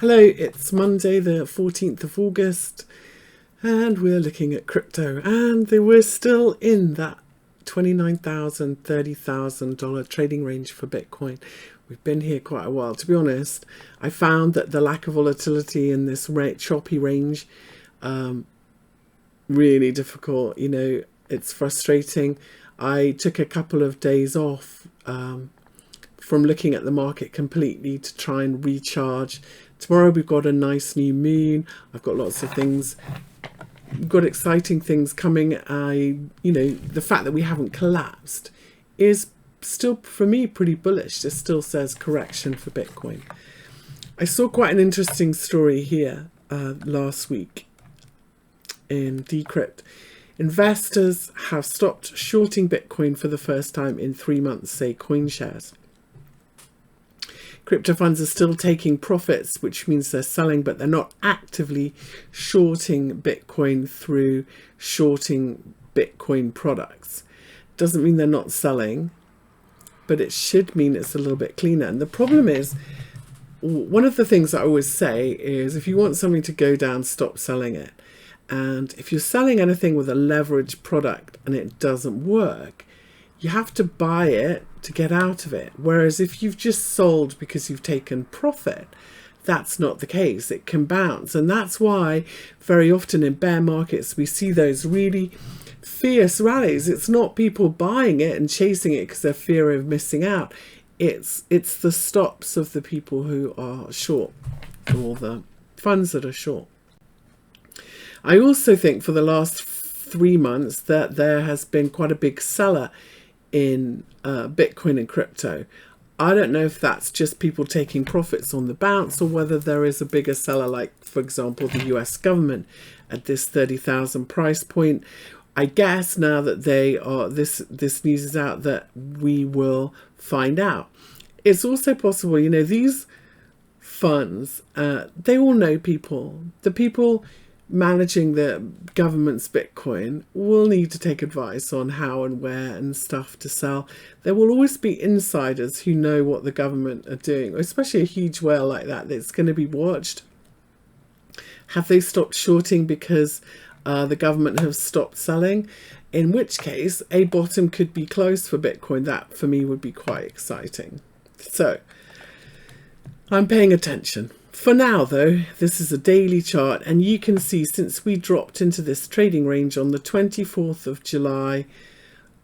Hello, it's Monday the 14th of August and we're looking at crypto, and we're still in that $29,000, $30,000 trading range for Bitcoin. We've been here quite a while. To be honest, I found that the lack of volatility in this choppy range really difficult. You know, it's frustrating. I took a couple of days off from looking at the market completely to try and recharge. Tomorrow we've got a nice new moon. I've got lots of things, got exciting things coming. You know, the fact that we haven't collapsed is still, for me, pretty bullish. This still says correction for Bitcoin. I saw quite an interesting story here last week in Decrypt. Investors have stopped shorting Bitcoin for the first time in 3 months, say CoinShares. Crypto funds are still taking profits, which means they're selling, but they're not actively shorting Bitcoin through shorting Bitcoin products. Doesn't mean they're not selling, but it should mean it's a little bit cleaner. And the problem is, one of the things I always say is, if you want something to go down, stop selling it. And if you're selling anything with a leveraged product and it doesn't work, you have to buy it to get out of it. Whereas if you've just sold because you've taken profit, that's not the case. It can bounce. And that's why very often in bear markets, we see those really fierce rallies. It's not people buying it and chasing it because they're fear of missing out. It's the stops of the people who are short, or the funds that are short. I also think for the last 3 months that there has been quite a big seller in Bitcoin and crypto. I don't know if that's just people taking profits on the bounce, or whether there is a bigger seller, like, for example, the US government at this 30,000 price point. I guess now that they are, this news is out, that we will find out. It's also possible, you know, these funds, they all know people. The people managing the government's Bitcoin will need to take advice on how and where and stuff to sell. There will always be insiders who know what the government are doing, especially a huge whale like that that's going to be watched. Have they stopped shorting because the government have stopped selling? In which case, a bottom could be close for Bitcoin. That, for me, would be quite exciting. So, I'm paying attention. For now, though, this is a daily chart, and you can see since we dropped into this trading range on the 24th of July,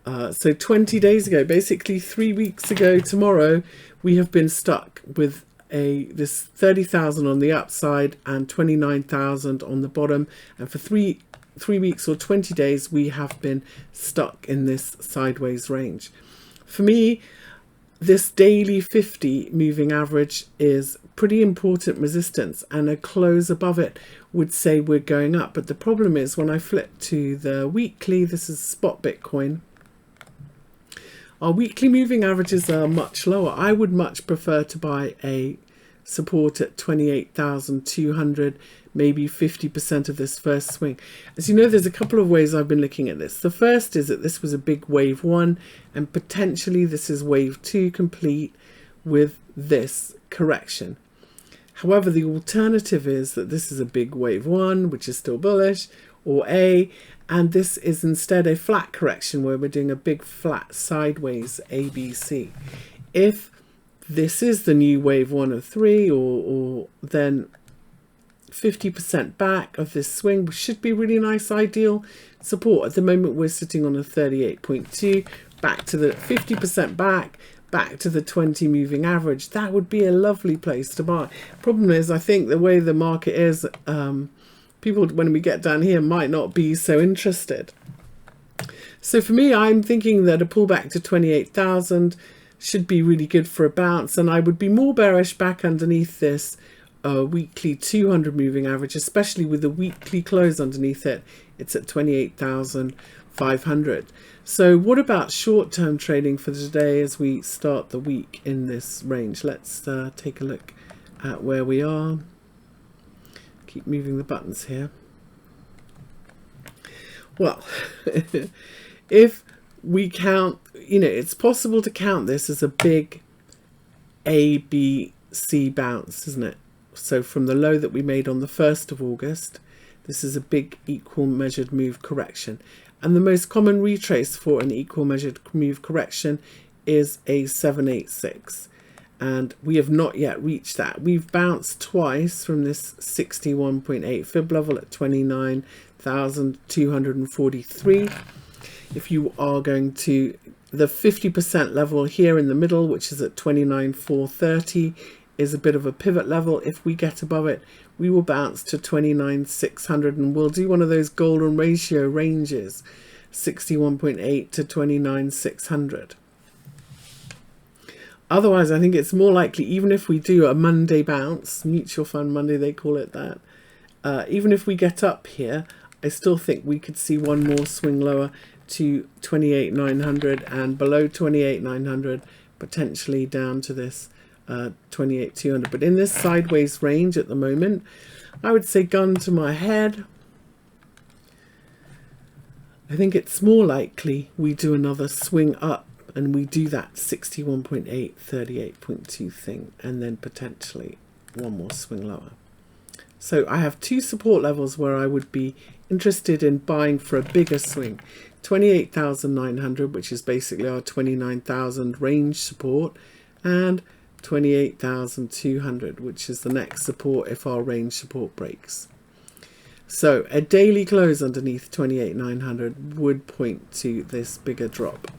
so 20 days ago, basically 3 weeks ago tomorrow, we have been stuck with this 30,000 on the upside and 29,000 on the bottom, and for three weeks or 20 days, we have been stuck in this sideways range. For me, this daily 50 moving average is pretty important resistance, and a close above it would say we're going up. But the problem is, when I flip to the weekly, this is spot Bitcoin, our weekly moving averages are much lower. I would much prefer to buy a support at 28,200, maybe 50% of this first swing. As you know, there's a couple of ways I've been looking at this. The first is that this was a big wave 1, and potentially this is wave 2 complete with this correction. However, the alternative is that this is a big wave 1, which is still bullish, or and this is instead a flat correction where we're doing a big flat sideways ABC. If this is the new wave 1 of 3, or then 50% back of this swing, which should be really nice, ideal support. At the moment, we're sitting on a 38.2, back to the 50% back to the 20 moving average. That would be a lovely place to buy. Problem is, I think the way the market is, people, when we get down here, might not be so interested. So for me, I'm thinking that a pullback to 28,000 should be really good for a bounce, and I would be more bearish back underneath this weekly 200 moving average, especially with the weekly close underneath it. It's at 28,500. So what about short-term trading for today as we start the week in this range? Let's take a look at where we are. Keep moving the buttons here. Well, if we count, you know, it's possible to count this as a big A, B, C bounce, isn't it? So from the low that we made on the 1st of August, this is a big equal measured move correction. And the most common retrace for an equal measured move correction is a 786. And we have not yet reached that. We've bounced twice from this 61.8 fib level at 29,243. If you are going to the 50% level here in the middle, which is at 29,430, is a bit of a pivot level. If we get above it, we will bounce to 29,600, and we'll do one of those golden ratio ranges, 61.8 to 29,600. Otherwise, I think it's more likely, even if we do a Monday bounce, mutual fund Monday, they call it that, even if we get up here, I still think we could see one more swing lower to 28,900 and below 28,900, potentially down to this 28,200. But in this sideways range at the moment, I would say gun to my head, I think it's more likely we do another swing up and we do that 61.8, 38.2 thing, and then potentially one more swing lower. So I have two support levels where I would be interested in buying for a bigger swing. 28,900, which is basically our 29,000 range support, and 28,200, which is the next support if our range support breaks. So a daily close underneath 28,900 would point to this bigger drop.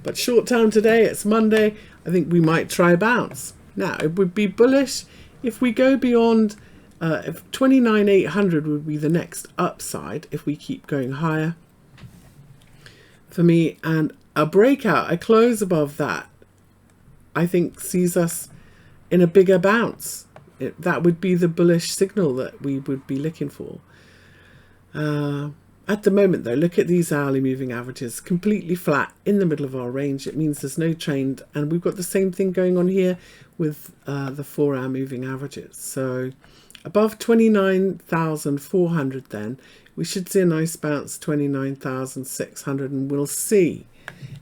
But short term today, it's Monday, I think we might try a bounce. Now, it would be bullish if we go beyond, if 29,800 would be the next upside if we keep going higher for me, and a breakout, a close above that, I think sees us in a bigger bounce. That would be the bullish signal that we would be looking for. At the moment though, look at these hourly moving averages, completely flat in the middle of our range. It means there's no trend, and we've got the same thing going on here with the 4-hour moving averages. So above 29,400 then, we should see a nice bounce, 29,600, and we'll see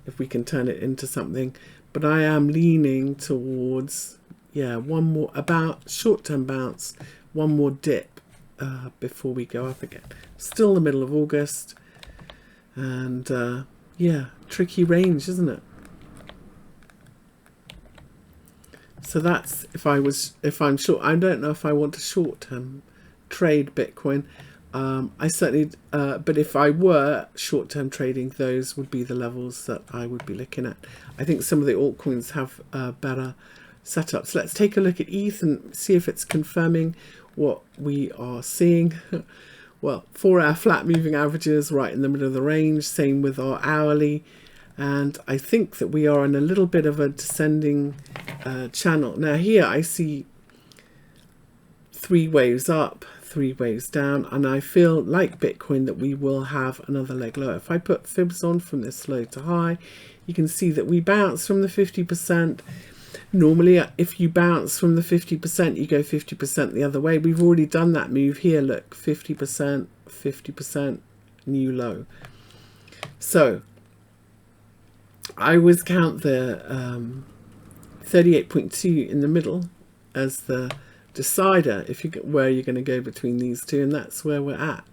if we can turn it into something. But I am leaning towards, yeah, one more, about short-term bounce, one more dip before we go up again. Still the middle of August, and yeah, tricky range, isn't it? So that's if I'm short. I don't know if I want to short-term trade Bitcoin. I certainly, but if I were short-term trading, those would be the levels that I would be looking at. I think some of the altcoins have better setups. Let's take a look at ETH and see if it's confirming what we are seeing. Well, 4-hour flat moving averages right in the middle of the range, same with our hourly, and I think that we are in a little bit of a descending channel. Now here I see 3 waves up, 3 waves down, and I feel like Bitcoin that we will have another leg lower. If I put fibs on from this low to high, you can see that we bounce from the 50%. Normally, if you bounce from the 50%, you go 50% the other way. We've already done that move here. Look, 50%, 50%, new low. So I always count the 38.2 in the middle as the decider if you get where you're going to go between these two, and that's where we're at.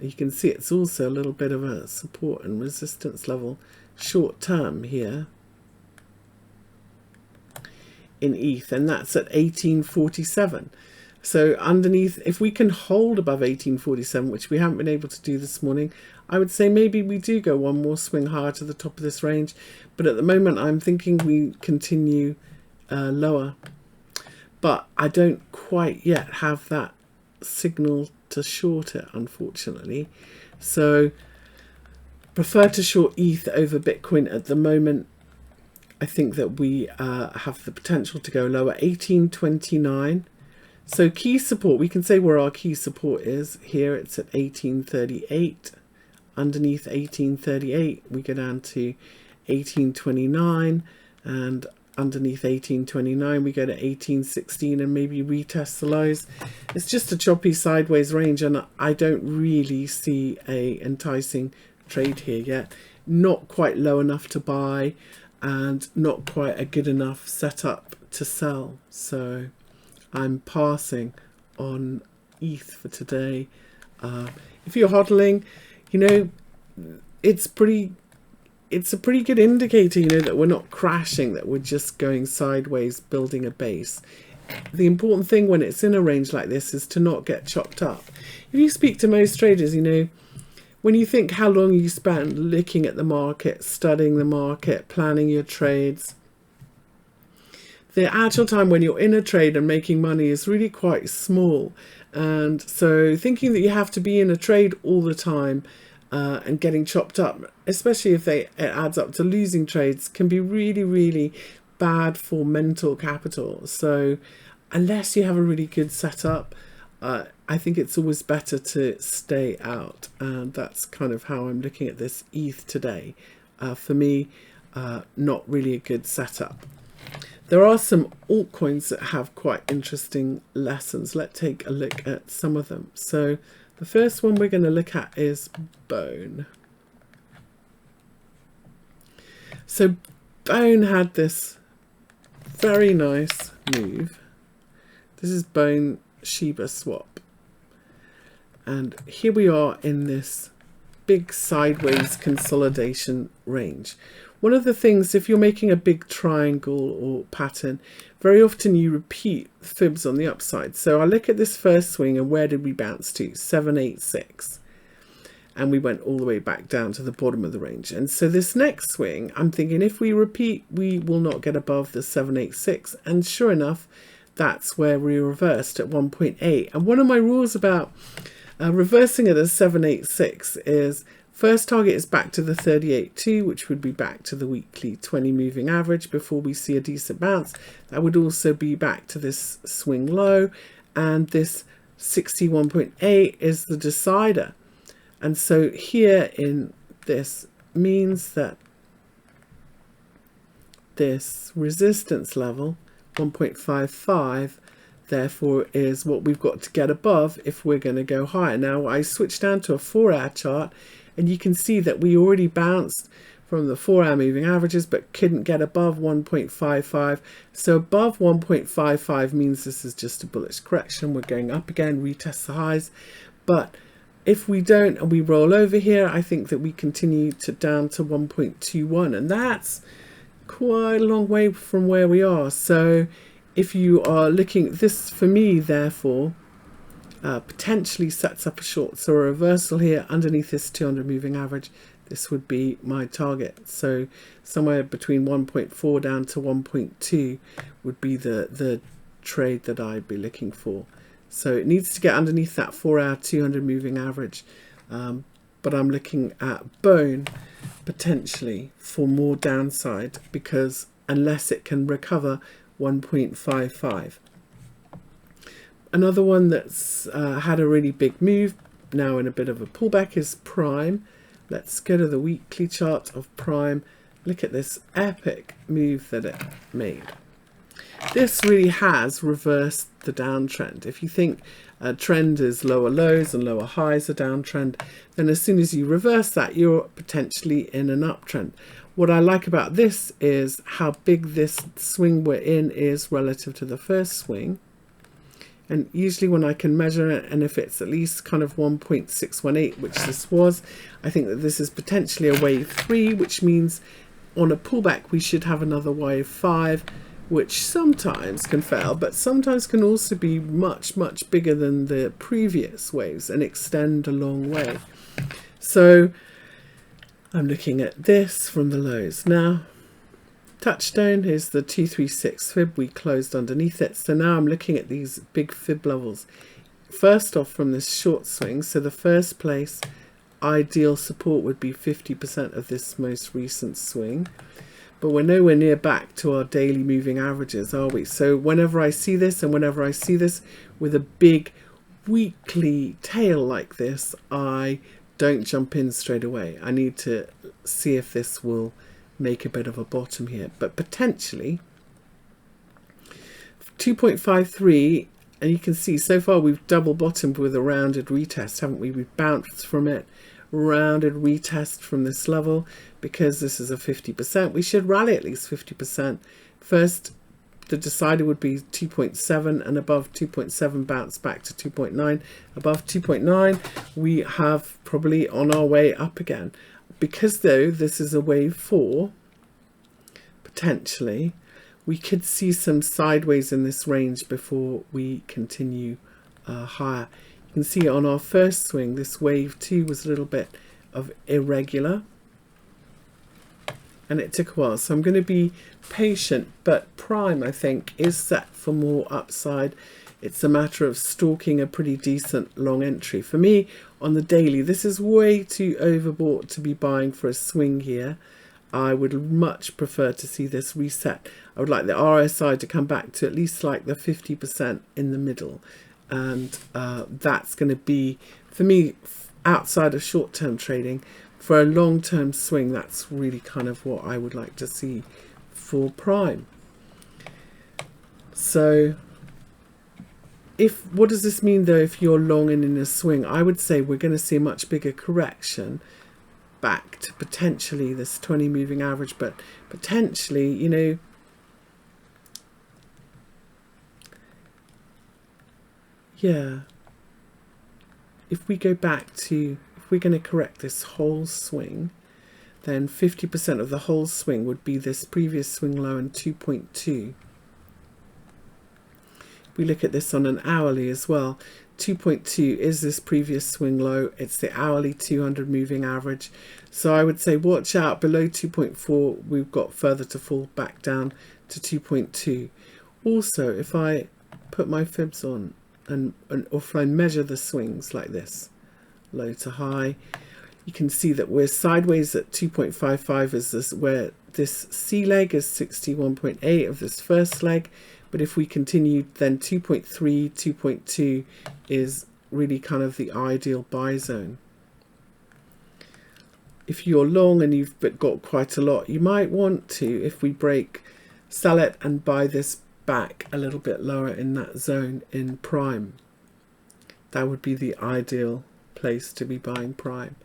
You can see it's also a little bit of a support and resistance level short term here in ETH, and that's at 1847. So underneath, if we can hold above 1847, which we haven't been able to do this morning, I would say maybe we do go one more swing higher to the top of this range, but at the moment I'm thinking we continue lower. But I don't quite yet have that signal to short it, unfortunately. So prefer to short ETH over Bitcoin at the moment. I think that we have the potential to go lower, 1829. So key support, we can say where our key support is. Here it's at 1838. Underneath 1838, we go down to 1829, and underneath 1829 we go to 1816 and maybe retest the lows. It's just a choppy sideways range, and I don't really see a enticing trade here yet. Not quite low enough to buy, and not quite a good enough setup to sell. So I'm passing on ETH for today. If you're hodling, you know, it's a pretty good indicator, you know, that we're not crashing, that we're just going sideways, building a base. The important thing when it's in a range like this is to not get chopped up. If you speak to most traders, you know, when you think how long you spend looking at the market, studying the market, planning your trades, the actual time when you're in a trade and making money is really quite small. And so thinking that you have to be in a trade all the time and getting chopped up, especially if it adds up to losing trades, can be really, really bad for mental capital. So unless you have a really good setup, I think it's always better to stay out. And that's kind of how I'm looking at this ETH today. For me, not really a good setup. There are some altcoins that have quite interesting lessons. Let's take a look at some of them. So the first one we're going to look at is Bone. So Bone had this very nice move. This is Bone SHIB swap. And here we are in this big sideways consolidation range. One of the things, if you're making a big triangle or pattern, very often you repeat fibs on the upside. So I look at this first swing and where did we bounce to? 786. And we went all the way back down to the bottom of the range. And so this next swing, I'm thinking if we repeat, we will not get above the 786. And sure enough, that's where we reversed at 1.8. And one of my rules about reversing at a 786 is first target is back to the 38.2, which would be back to the weekly 20 moving average before we see a decent bounce. That would also be back to this swing low, and this 61.8 is the decider. And so here in this means that this resistance level 1.55 therefore is what we've got to get above if we're going to go higher. Now I switched down to a 4-hour chart, and you can see that we already bounced from the 4-hour moving averages but couldn't get above 1.55. So above 1.55 means this is just a bullish correction. We're going up again, retest the highs. But if we don't and we roll over here, I think that we continue to down to 1.21, and that's quite a long way from where we are. So if you are looking, this for me therefore potentially sets up a short. So a reversal here underneath this 200 moving average, this would be my target. So somewhere between 1.4 down to 1.2 would be the trade that I'd be looking for. So it needs to get underneath that 4-hour 200 moving average. But I'm looking at Bone potentially for more downside, because unless it can recover 1.55. Another one that's had a really big move, now in a bit of a pullback, is Prime. Let's go to the weekly chart of Prime. Look at this epic move that it made. This really has reversed the downtrend. If you think a trend is lower lows and lower highs, a downtrend, then as soon as you reverse that, you're potentially in an uptrend. What I like about this is how big this swing we're in is relative to the first swing. And usually when I can measure it, and if it's at least kind of 1.618, which this was, I think that this is potentially a wave 3, which means on a pullback we should have another wave 5, which sometimes can fail, but sometimes can also be much, much bigger than the previous waves and extend a long way. So I'm looking at this from the lows. Now, touchstone is the 236 fib. We closed underneath it. So now I'm looking at these big fib levels. First off, from this short swing, so the first place ideal support would be 50% of this most recent swing. But we're nowhere near back to our daily moving averages, are we? So whenever I see this, and whenever I see this with a big weekly tail like this, I don't jump in straight away. I need to see if this will make a bit of a bottom here. But potentially 2.53, and you can see so far we've double bottomed with a rounded retest, haven't we? We've bounced from it, rounded retest from this level. Because this is a 50%, we should rally at least 50%. First the decider would be 2.7, and above 2.7 bounce back to 2.9. Above 2.9 we have probably on our way up again. Because though this is a wave 4, potentially we could see some sideways in this range before we continue higher. You can see on our first swing, this wave 2 was a little bit of irregular, and it took a while. So I'm going to be patient, but prime, I think, is set for more upside. It's a matter of stalking a pretty decent long entry. For me, on the daily, this is way too overbought to be buying for a swing here. I would much prefer to see this reset. I would like the RSI to come back to at least like the 50% in the middle. And that's going to be, for me, outside of short-term trading, for a long-term swing, that's really kind of what I would like to see for prime. So what does this mean though if you're long and in a swing? I would say we're going to see a much bigger correction back to potentially this 20 moving average, but potentially, you know, yeah, if we go back to, if we're going to correct this whole swing, then 50% of the whole swing would be this previous swing low and 2.2. If we look at this on an hourly as well, 2.2 is this previous swing low. It's the hourly 200 moving average. So I would say watch out below 2.4. We've got further to fall back down to 2.2. Also, if I put my fibs on and if I measure the swings like this, low to high, you can see that we're sideways at 2.55 is this, where this C leg is 61.8 of this first leg. But if we continue, then 2.3, 2.2 is really kind of the ideal buy zone. If you're long and you've got quite a lot, you might want to, if we break, sell it and buy this back a little bit lower in that zone in prime. That would be the ideal place to be buying prime.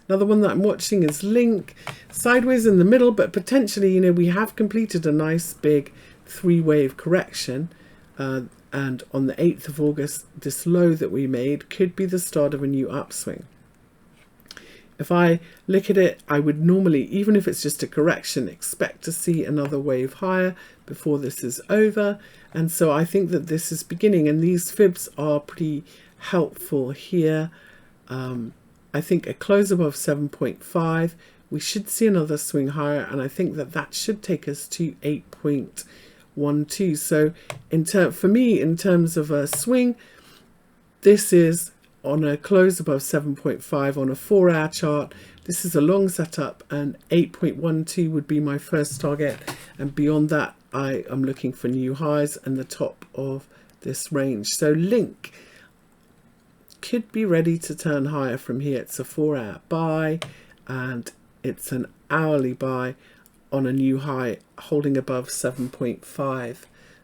Another one that I'm watching is Link, sideways in the middle, but potentially, you know, we have completed a nice big 3-wave correction, and on the 8th of August, this low that we made could be the start of a new upswing. If I look at it, I would normally, even if it's just a correction, expect to see another wave higher before this is over. And so I think that this is beginning, and these fibs are pretty helpful here. I think a close above 7.5, we should see another swing higher, and I think that that should take us to 8.12. So for me, in terms of a swing, this is on a close above 7.5 on a 4-hour chart. This is a long setup, and 8.12 would be my first target, and beyond that I am looking for new highs and the top of this range. So Link could be ready to turn higher from here. It's a 4-hour buy, and it's an hourly buy on a new high holding above 7.5.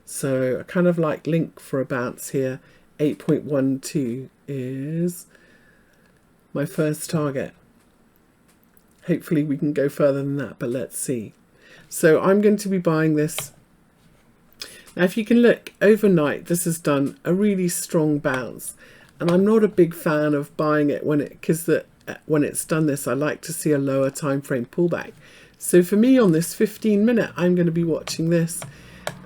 So I kind of like Link for a bounce here. 8.12 is my first target. Hopefully we can go further than that, but let's see. So I'm going to be buying this. Now if you can look, overnight this has done a really strong bounce, and I'm not a big fan of buying it when it's done this. I like to see a lower time frame pullback. So for me on this 15-minute, I'm going to be watching this,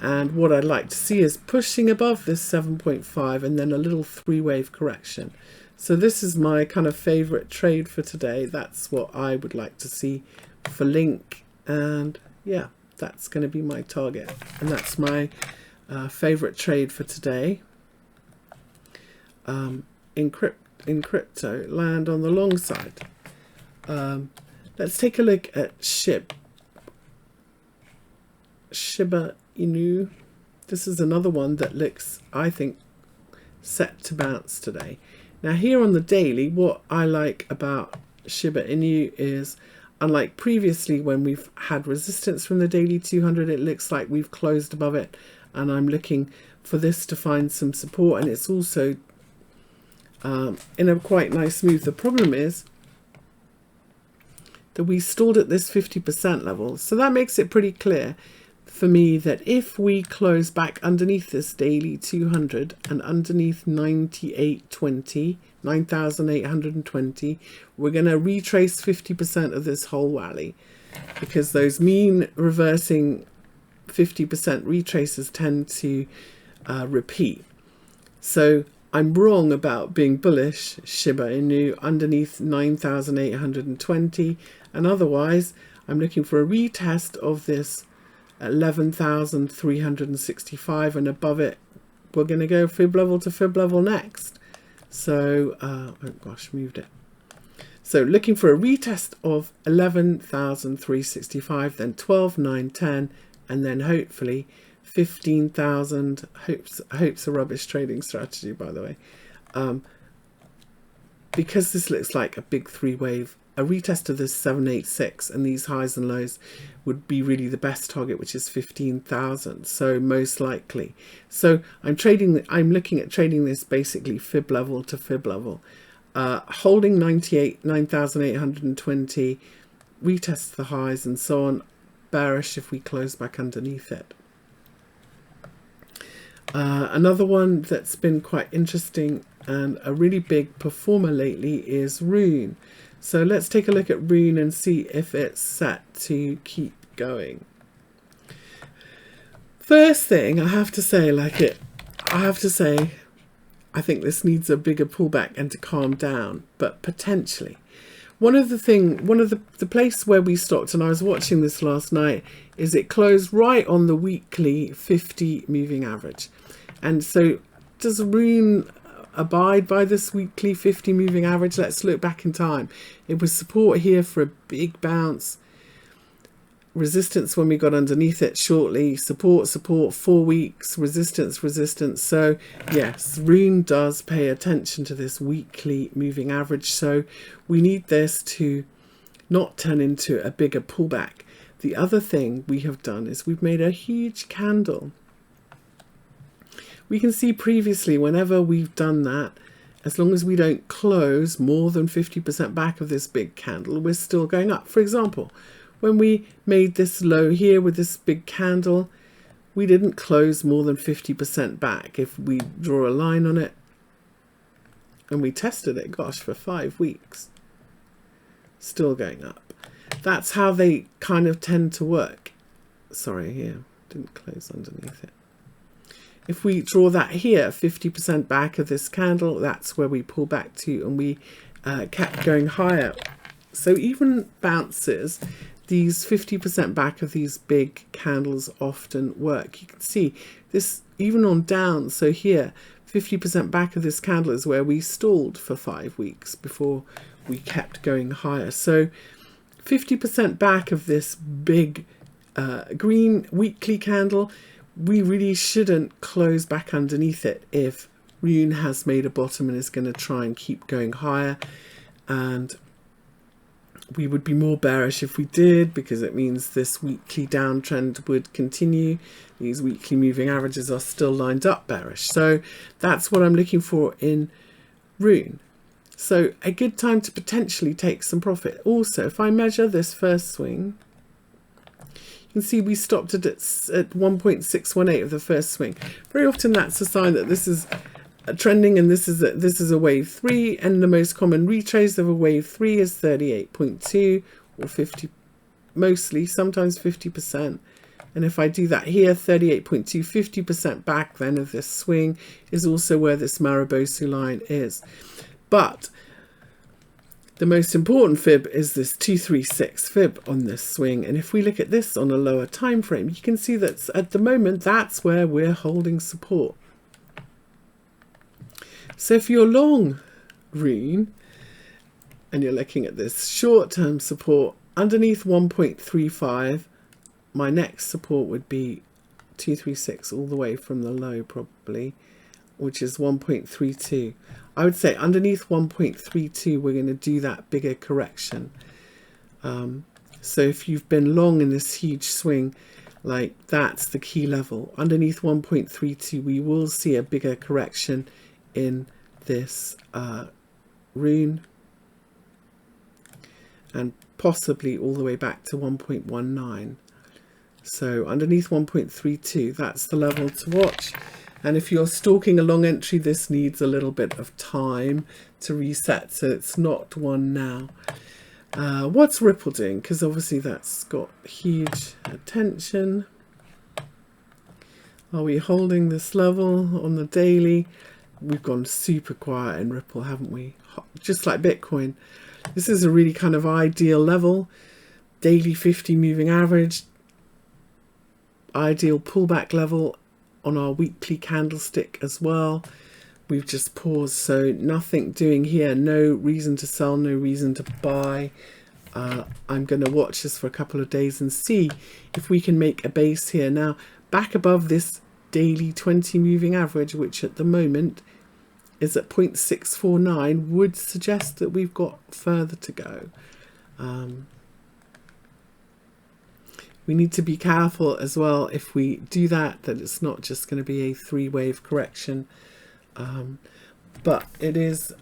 and what I'd like to see is pushing above this 7.5 and then a little 3-wave correction. So this is my kind of favorite trade for today. That's what I would like to see for Link, and yeah, that's going to be my target, and that's my favorite trade for today. In crypto land on the long side. Let's take a look at SHIB. Shiba Inu. This is another one that looks, I think, set to bounce today. Now here on the daily, what I like about Shiba Inu is, unlike previously when we've had resistance from the daily 200, it looks like we've closed above it, and I'm looking for this to find some support, and it's also in a quite nice move. The problem is that we stalled at this 50% level, so that makes it pretty clear for me that if we close back underneath this daily 200 and underneath 9820, 9,820, we're going to retrace 50% of this whole rally, because those mean reversing 50% retraces tend to repeat. So I'm wrong about being bullish Shiba Inu underneath 9,820, and otherwise I'm looking for a retest of this 11,365, and above it we're going to go fib level to fib level next. So oh gosh, moved it. So looking for a retest of 11,365, then 12,910, and then hopefully 15,000. Hope's a rubbish trading strategy, by the way. Because this looks like a big three wave, a retest of this 786 and these highs and lows would be really the best target, which is 15,000. So most likely. So I'm looking at trading this basically fib level to fib level. Holding 9,820, retest the highs and so on. Bearish if we close back underneath it. Another one that's been quite interesting and a really big performer lately is RUNE. So let's take a look at RUNE and see if it's set to keep going. First thing I have to say, I think this needs a bigger pullback and to calm down, but potentially. One of the place where we stopped, and I was watching this last night, is it closed right on the weekly 50 moving average. And so does RUNE abide by this weekly 50 moving average? Let's look back in time. It was support here for a big bounce. Resistance when we got underneath it shortly. Support, 4 weeks. Resistance. So yes, RUNE does pay attention to this weekly moving average. So we need this to not turn into a bigger pullback. The other thing we have done is we've made a huge candle. We can see previously whenever we've done that, as long as we don't close more than 50% back of this big candle, we're still going up. For example, when we made this low here with this big candle, we didn't close more than 50% back. If we draw a line on it and we tested it, gosh, for 5 weeks, still going up. That's how they kind of tend to work. Sorry, here, didn't close underneath it. If we draw that here, 50% back of this candle, that's where we pull back to, and we kept going higher. So even bounces, these 50% back of these big candles often work. You can see this even on down. So here, 50% back of this candle is where we stalled for 5 weeks before we kept going higher. So 50% back of this big green weekly candle, we really shouldn't close back underneath it if RUNE has made a bottom and is going to try and keep going higher. And we would be more bearish if we did, because it means this weekly downtrend would continue. These weekly moving averages are still lined up bearish. So that's what I'm looking for in RUNE. So a good time to potentially take some profit. Also, if I measure this first swing, you can see we stopped it at 1.618 of the first swing. Very often that's a sign that this is trending, and this is a wave 3, and the most common retrace of a wave 3 is 38.2 or 50, mostly, sometimes 50%. And if I do that here, 38.2, 50% back then of this swing is also where this Maribosu line is. But the most important fib is this 236 fib on this swing. And if we look at this on a lower time frame, you can see that at the moment, that's where we're holding support. So if you're long RUNE and you're looking at this short-term support underneath 1.35, my next support would be 236 all the way from the low probably, which is 1.32. I would say underneath 1.32 we're going to do that bigger correction. So if you've been long in this huge swing, like that's the key level. Underneath 1.32 we will see a bigger correction in this RUNE, and possibly all the way back to 1.19. So underneath 1.32, that's the level to watch. And if you're stalking a long entry, this needs a little bit of time to reset, so it's not one now. What's Ripple doing? Because obviously that's got huge attention. Are we holding this level on the daily? We've gone super quiet in Ripple, haven't we? Just like Bitcoin. This is a really kind of ideal level. Daily 50 moving average. Ideal pullback level on our weekly candlestick as well. We've just paused, so nothing doing here. No reason to sell, no reason to buy. I'm going to watch this for a couple of days and see if we can make a base here. Now, back above this daily 20 moving average, which at the moment is at 0.649, would suggest that we've got further to go. We need to be careful as well if we do that it's not just going to be a three-wave correction. But it is,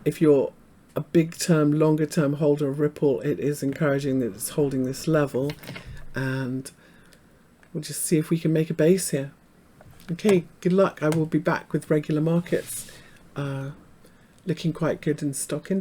if you're a big term, longer term holder of Ripple, it is encouraging that it's holding this level, and we'll just see if we can make a base here. Okay, good luck. I will be back with regular markets looking quite good in stock index.